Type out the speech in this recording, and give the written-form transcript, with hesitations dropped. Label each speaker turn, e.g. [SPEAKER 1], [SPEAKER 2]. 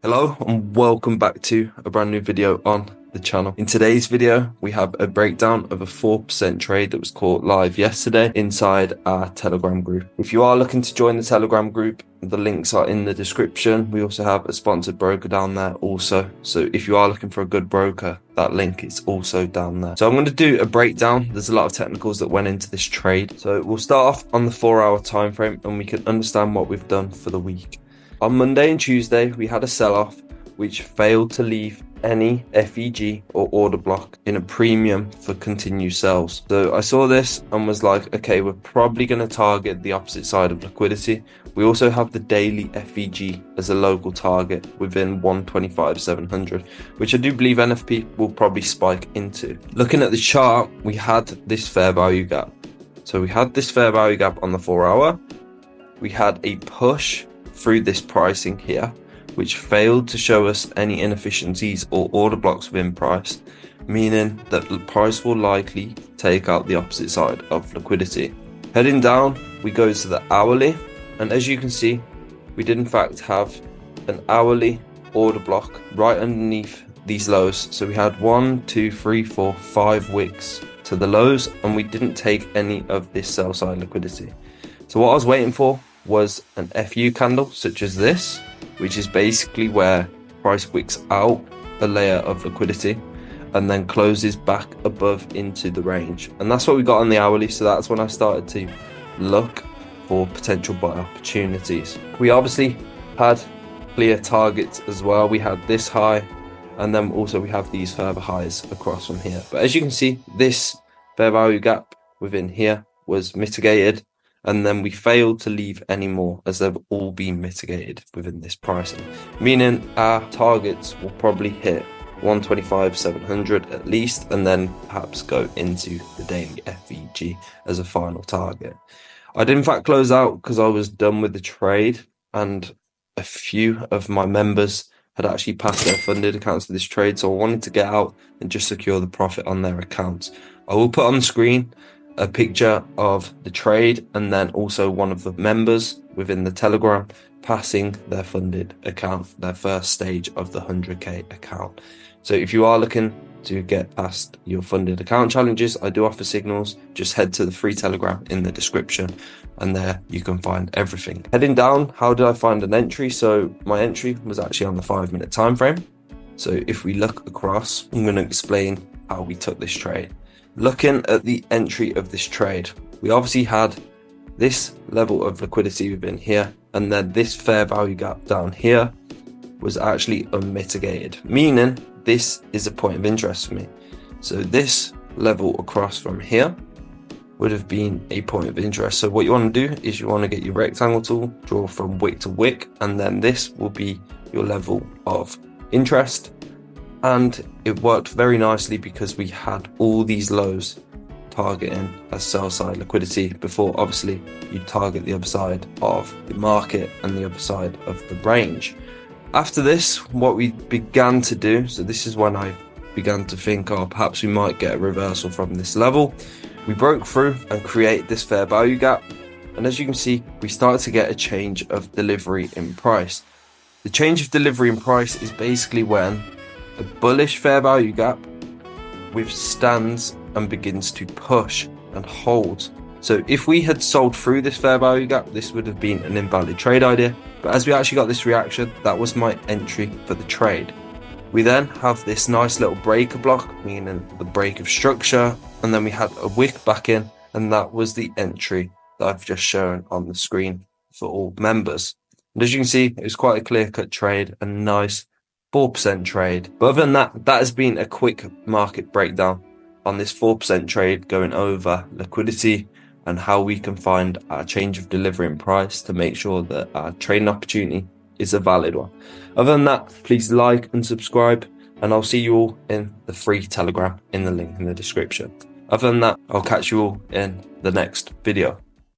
[SPEAKER 1] Hello and welcome back to a brand new video on the channel. In today's video, we have a breakdown of a 4% trade that was caught live yesterday inside our Telegram group. If you are looking to join the Telegram group, the links are in the description. We also have a sponsored broker down there also. So if you are looking for a good broker, that link is also down there. So I'm going to do a breakdown. There's a lot of technicals that went into this trade. So we'll start off on the 4-hour time frame and we can understand what we've done for the week. On Monday and Tuesday, we had a sell-off which failed to leave any FEG or order block in a premium for continued sells. So I saw this and was like, okay, we're probably going to target the opposite side of liquidity. We also have the daily FEG as a local target within 125,700, which I do believe NFP will probably spike into. Looking at the chart, we had this fair value gap. So we had this fair value gap on the 4-hour. We had a push through this pricing here, which failed to show us any inefficiencies or order blocks within price, meaning that the price will likely take out the opposite side of liquidity. Heading down, we go to the hourly, and as you can see, we did in fact have an hourly order block right underneath these lows. So we had 5 wicks to the lows, and we didn't take any of this sell side liquidity. So what I was waiting for was an FU candle such as this, which is basically where price wicks out a layer of liquidity and then closes back above into the range. And that's what we got on the hourly. So that's when I started to look for potential buy opportunities. We obviously had clear targets as well. We had this high, and then also we have these further highs across from here. But as you can see, this fair value gap within here was mitigated, and then we failed to leave any more as they've all been mitigated within this pricing, meaning our targets will probably hit 125,700 at least, and then perhaps go into the daily FEG as a final target. I did in fact close out because I was done with the trade, and a few of my members had actually passed their funded accounts to this trade, so I wanted to get out and just secure the profit on their accounts. I will put on the screen a picture of the trade and then also one of the members within the Telegram passing their funded account, their first stage of the 100k account. So if you are looking to get past your funded account challenges, I do offer signals. Just head to the free Telegram in the description and there you can find everything. Heading down, how did I find an entry? So my entry was actually on the 5-minute time frame. So if we look across, I'm going to explain how we took this trade. Looking at the entry of this trade, we obviously had this level of liquidity within here, and then this fair value gap down here was actually unmitigated, meaning this is a point of interest for me. So this level across from here would have been a point of interest. So what you want to do is you want to get your rectangle tool, draw from wick to wick, and then this will be your level of interest. And it worked very nicely because we had all these lows targeting as sell side liquidity before obviously you target the other side of the market and the other side of the range. After this, what we began to do, so this is when I began to think, oh, perhaps we might get a reversal from this level. We broke through and created this fair value gap, and as you can see, we started to get a change of delivery in price. The change of delivery in price is basically when a bullish fair value gap withstands and begins to push and hold. So if we had sold through this fair value gap, this would have been an invalid trade idea. But as we actually got this reaction, that was my entry for the trade. We then have this nice little breaker block, meaning the break of structure, and then we had a wick back in, and that was the entry that I've just shown on the screen for all members. And as you can see, it was quite a clear-cut trade, a nice 4% trade. But other than that, that has been a quick market breakdown on this 4% trade, going over liquidity and how we can find our change of delivery in price to make sure that our trading opportunity is a valid one. Other than that, please like and subscribe, and I'll see you all in the free Telegram in the link in the description. Other than that, I'll catch you all in the next video.